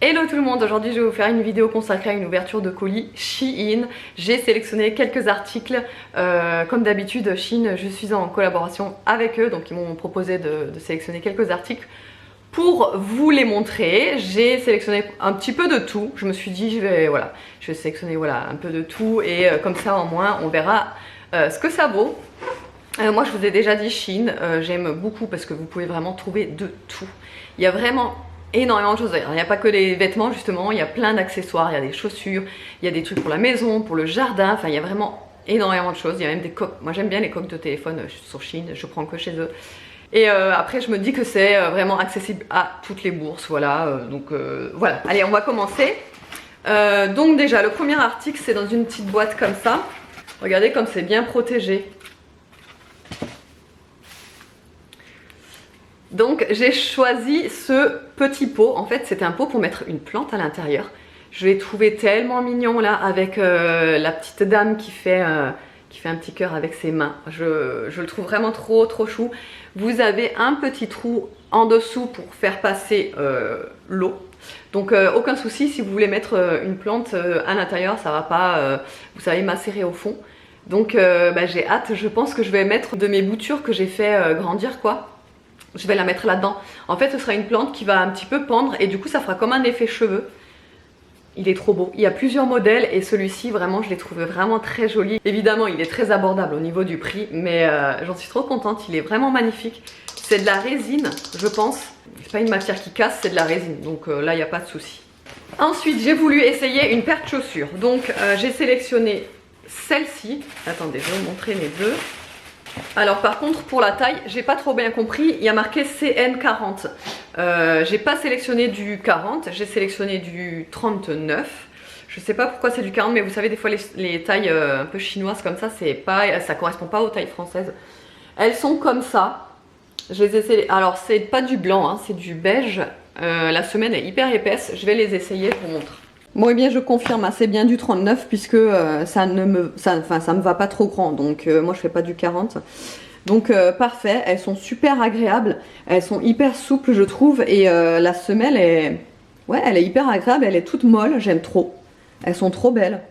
Hello tout le monde, aujourd'hui je vais vous faire une vidéo consacrée à une ouverture de colis Shein. J'ai sélectionné quelques articles, comme d'habitude Shein, je suis en collaboration avec eux, donc ils m'ont proposé de sélectionner quelques articles pour vous les montrer. J'ai sélectionné un petit peu de tout, je me suis dit je vais sélectionner un peu de tout et comme ça au moins on verra ce que ça vaut. Moi je vous ai déjà dit Shein, j'aime beaucoup parce que vous pouvez vraiment trouver de tout. Il y a vraiment énormément de choses. Il n'y a pas que des vêtements justement, il y a plein d'accessoires, il y a des chaussures, il y a des trucs pour la maison, pour le jardin, enfin il y a vraiment énormément de choses. Il y a même des coques, moi j'aime bien les coques de téléphone sur Shein, je prends que chez eux. Et après je me dis que c'est vraiment accessible à toutes les bourses, voilà, voilà. Allez, on va commencer. Donc déjà le premier article c'est dans une petite boîte comme ça. Regardez comme c'est bien protégé. Donc j'ai choisi ce petit pot, en fait c'est un pot pour mettre une plante à l'intérieur. Je l'ai trouvé tellement mignon là avec la petite dame qui fait un petit cœur avec ses mains. Je le trouve vraiment trop chou. Vous avez un petit trou en dessous pour faire passer l'eau. Donc aucun souci si vous voulez mettre une plante à l'intérieur, ça va pas, vous savez, macérer au fond. Donc j'ai hâte, je pense que je vais mettre de mes boutures que j'ai fait grandir quoi. Je vais la mettre là-dedans. En fait, ce sera une plante qui va un petit peu pendre et du coup, ça fera comme un effet cheveux. Il est trop beau. Il y a plusieurs modèles et celui-ci, vraiment, je l'ai trouvé vraiment très joli. Évidemment, il est très abordable au niveau du prix, mais j'en suis trop contente. Il est vraiment magnifique. C'est de la résine, je pense. C'est pas une matière qui casse, c'est de la résine. Donc là, il n'y a pas de souci. Ensuite, j'ai voulu essayer une paire de chaussures. Donc, j'ai sélectionné celle-ci. Attendez, je vais vous montrer les deux. Alors par contre pour la taille j'ai pas trop bien compris, il y a marqué CN40. J'ai pas sélectionné du 40, j'ai sélectionné du 39. Je sais pas pourquoi c'est du 40 mais vous savez des fois les tailles un peu chinoises comme ça, ça correspond pas aux tailles françaises. Elles sont comme ça. Je les essaie. Alors c'est pas du blanc, hein, c'est du beige. La semelle est hyper épaisse, je vais les essayer, je vous montre. Bon et bien je confirme, hein, c'est bien du 39 puisque ça me va pas trop grand, donc moi je fais pas du 40. Donc parfait, elles sont super agréables, elles sont hyper souples je trouve et la semelle elle est hyper agréable, elle est toute molle, j'aime trop. Elles sont trop belles.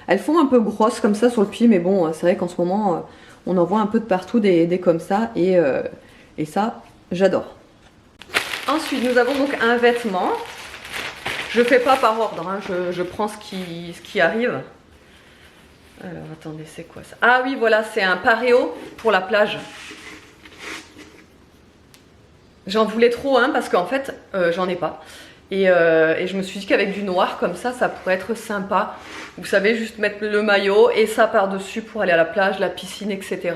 Elles font un peu grosses comme ça sur le pied mais bon c'est vrai qu'en ce moment on en voit un peu de partout des comme ça et ça j'adore. Ensuite nous avons donc un vêtement. Je fais pas par ordre, hein, je prends ce qui arrive. Alors attendez, c'est quoi ça? Ah oui, voilà, c'est un paréo pour la plage. J'en voulais trop un parce qu'en fait, j'en ai pas. Et je me suis dit qu'avec du noir comme ça pourrait être sympa. Vous savez, juste mettre le maillot et ça par-dessus pour aller à la plage, la piscine, etc.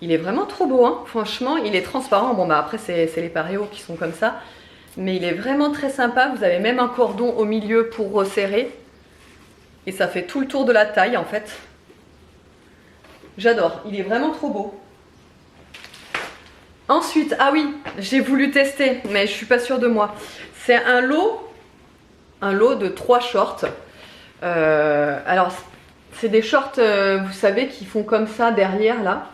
Il est vraiment trop beau, hein. Franchement, il est transparent. Bon, bah après, c'est les paréos qui sont comme ça. Mais il est vraiment très sympa, vous avez même un cordon au milieu pour resserrer. Et ça fait tout le tour de la taille en fait. J'adore, il est vraiment trop beau. Ensuite, ah oui, j'ai voulu tester, mais je suis pas sûre de moi. C'est un lot de 3 shorts. Alors, c'est des shorts, vous savez, qui font comme ça derrière là.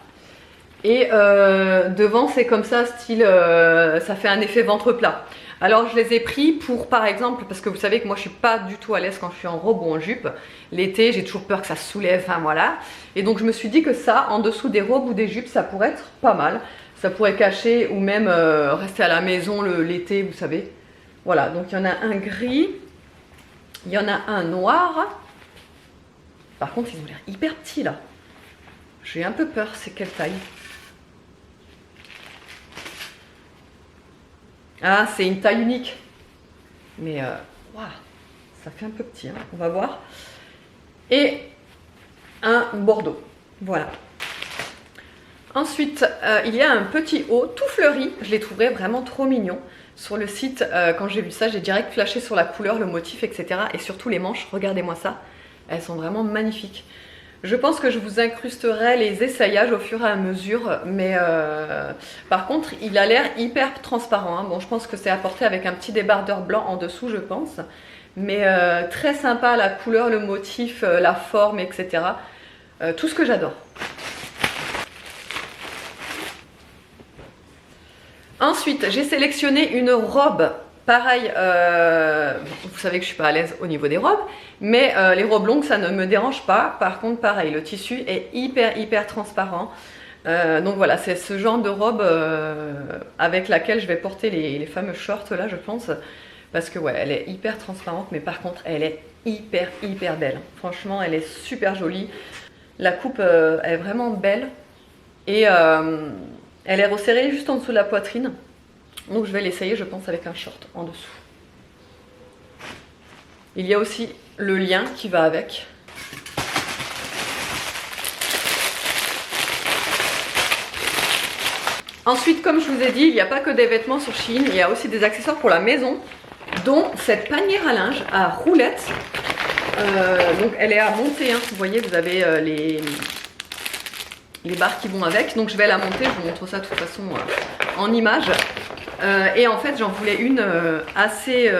Et devant c'est comme ça, style, ça fait un effet ventre plat. Alors je les ai pris pour par exemple, parce que vous savez que moi je suis pas du tout à l'aise quand je suis en robe ou en jupe. L'été j'ai toujours peur que ça soulève, enfin voilà. Et donc je me suis dit que ça, en dessous des robes ou des jupes, ça pourrait être pas mal. Ça pourrait cacher ou même rester à la maison l'été, vous savez. Voilà, donc il y en a un gris, il y en a un noir. Par contre ils ont l'air hyper petits là. J'ai un peu peur, c'est quelle taille? Ah, c'est une taille unique. Mais, wow, ça fait un peu petit, hein. On va voir. Et un bordeaux. Voilà. Ensuite, il y a un petit haut tout fleuri. Je l'ai trouvé vraiment trop mignon. Sur le site, quand j'ai vu ça, j'ai direct flashé sur la couleur, le motif, etc. Et surtout les manches, regardez-moi ça. Elles sont vraiment magnifiques. Je pense que je vous incrusterai les essayages au fur et à mesure, mais par contre il a l'air hyper transparent, hein. Bon, je pense que c'est apporté avec un petit débardeur blanc en dessous je pense, mais très sympa la couleur, le motif, la forme, etc. Tout ce que j'adore. Ensuite j'ai sélectionné une robe Pareil, vous savez que je suis pas à l'aise au niveau des robes, mais les robes longues ça ne me dérange pas. Par contre pareil, le tissu est hyper transparent. Donc voilà, c'est ce genre de robe avec laquelle je vais porter les fameux shorts là, je pense. Parce que ouais, elle est hyper transparente, mais par contre elle est hyper belle. Franchement, elle est super jolie. La coupe est vraiment belle. Et elle est resserrée juste en dessous de la poitrine. Donc je vais l'essayer, je pense, avec un short en dessous. Il y a aussi le lien qui va avec. Ensuite, comme je vous ai dit, il n'y a pas que des vêtements sur Shein, il y a aussi des accessoires pour la maison, dont cette panière à linge à roulettes. Donc elle est à monter, hein. Vous voyez, vous avez les barres qui vont avec. Donc je vais la monter, je vous montre ça de toute façon en image. Et en fait j'en voulais une assez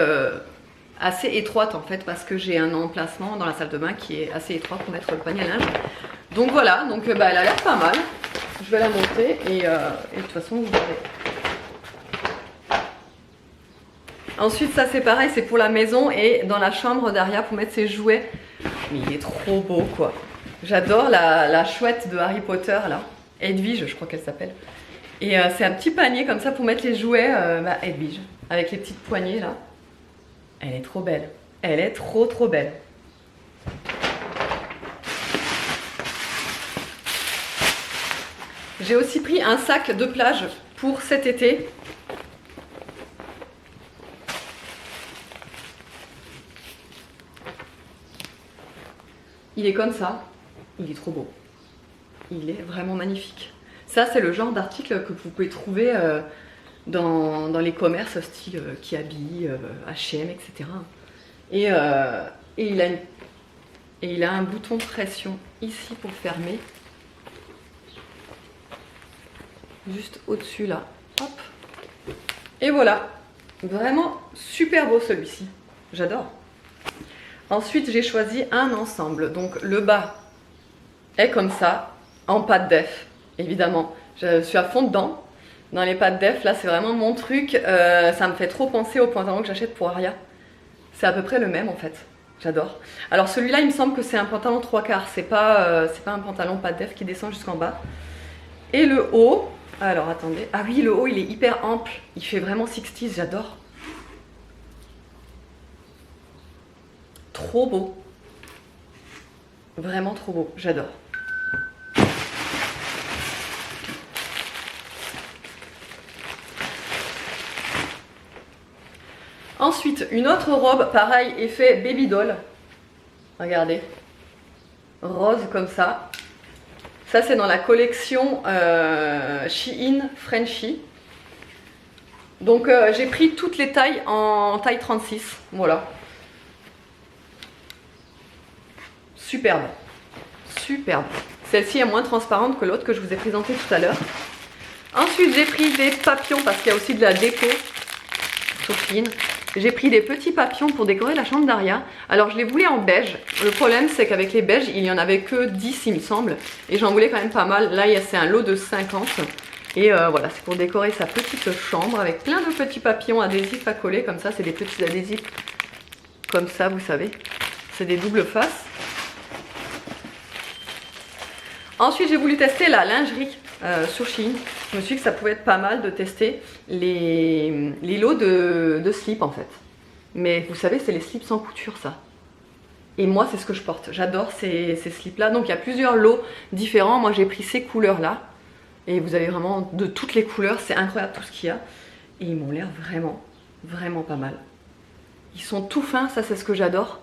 étroite en fait, parce que j'ai un emplacement dans la salle de bain qui est assez étroit pour mettre le panier à linge. Donc voilà, donc elle a l'air pas mal. Je vais la monter et de toute façon vous verrez. Ensuite ça c'est pareil, c'est pour la maison et dans la chambre d'Aria pour mettre ses jouets. Mais il est trop beau quoi. J'adore la chouette de Harry Potter là, Edwige je crois qu'elle s'appelle. Et c'est un petit panier comme ça pour mettre les jouets, Edwige, avec les petites poignées là. Elle est trop belle. Elle est trop belle. J'ai aussi pris un sac de plage pour cet été. Il est comme ça. Il est trop beau. Il est vraiment magnifique. Ça, c'est le genre d'article que vous pouvez trouver dans les commerces style Kiabi, H&M, etc. Et il a un bouton de pression ici pour fermer. Juste au-dessus là. Hop. Et voilà. Vraiment super beau celui-ci. J'adore. Ensuite, j'ai choisi un ensemble. Donc le bas est comme ça, en pâte def. Évidemment, je suis à fond dedans. Dans les pâtes def, là c'est vraiment mon truc. Ça me fait trop penser au pantalon que j'achète pour Aria. C'est à peu près le même en fait. J'adore. Alors celui-là, il me semble que c'est un pantalon 3/4. C'est pas un pantalon pâte def qui descend jusqu'en bas. Et le haut, alors attendez. Ah oui, le haut il est hyper ample. Il fait vraiment 60s, j'adore. Trop beau. Vraiment trop beau, j'adore. Ensuite, une autre robe, pareil, effet baby doll. Regardez. Rose comme ça. Ça, c'est dans la collection Shein Frenchy. Donc, j'ai pris toutes les tailles en taille 36. Voilà. Superbe. Superbe. Celle-ci est moins transparente que l'autre que je vous ai présentée tout à l'heure. Ensuite, j'ai pris des papillons parce qu'il y a aussi de la déco sur Shein. J'ai pris des petits papillons pour décorer la chambre d'Aria. Alors je les voulais en beige. Le problème c'est qu'avec les beiges, il n'y en avait que 10 il me semble. Et j'en voulais quand même pas mal. Là c'est un lot de 50. Et voilà, c'est pour décorer sa petite chambre avec plein de petits papillons adhésifs à coller. Comme ça, c'est des petits adhésifs comme ça, vous savez. C'est des doubles faces. Ensuite, j'ai voulu tester la lingerie sur Shein. Je me suis dit que ça pouvait être pas mal de tester les lots de slips en fait. Mais vous savez, c'est les slips sans couture ça. Et moi, c'est ce que je porte. J'adore ces slips là. Donc il y a plusieurs lots différents. Moi, j'ai pris ces couleurs là. Et vous avez vraiment de toutes les couleurs. C'est incroyable tout ce qu'il y a. Et ils m'ont l'air vraiment pas mal. Ils sont tout fins, ça c'est ce que j'adore.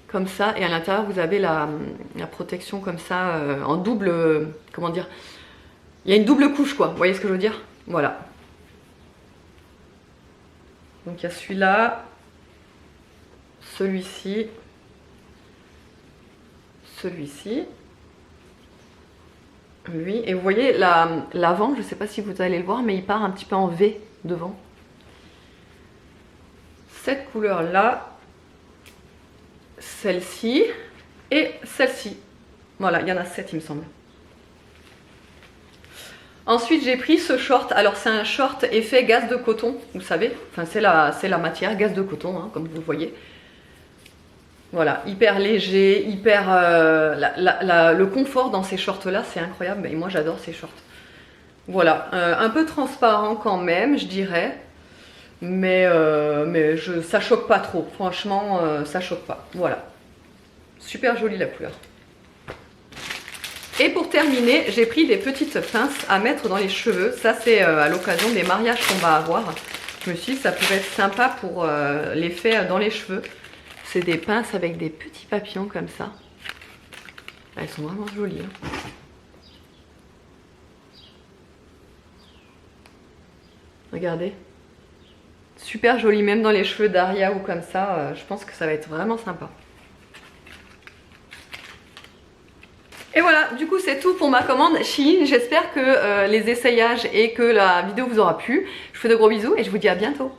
Comme ça. Et à l'intérieur, vous avez la protection comme ça en double... comment dire ? Il y a une double couche quoi, vous voyez ce que je veux dire? Voilà. Donc il y a celui-là, celui-ci, celui-ci, lui. Et vous voyez l'avant, je ne sais pas si vous allez le voir, mais il part un petit peu en V devant. Cette couleur-là, celle-ci et celle-ci. Voilà, il y en a 7 il me semble. Ensuite j'ai pris ce short, alors c'est un short effet gaze de coton, vous savez, enfin c'est la matière, gaze de coton, hein, comme vous le voyez. Voilà, hyper léger, hyper... le confort dans ces shorts là c'est incroyable, et moi j'adore ces shorts. Voilà, un peu transparent quand même je dirais, mais ça choque pas trop, franchement ça choque pas, voilà. Super jolie la couleur. Et pour terminer, j'ai pris des petites pinces à mettre dans les cheveux. Ça, c'est à l'occasion des mariages qu'on va avoir. Je me suis dit, ça pourrait être sympa pour l'effet dans les cheveux. C'est des pinces avec des petits papillons comme ça. Elles sont vraiment jolies. Hein. Regardez. Super joli, même dans les cheveux d'Aria ou comme ça. Je pense que ça va être vraiment sympa. Et voilà, du coup c'est tout pour ma commande Shein. J'espère que les essayages et que la vidéo vous aura plu. Je vous fais de gros bisous et je vous dis à bientôt.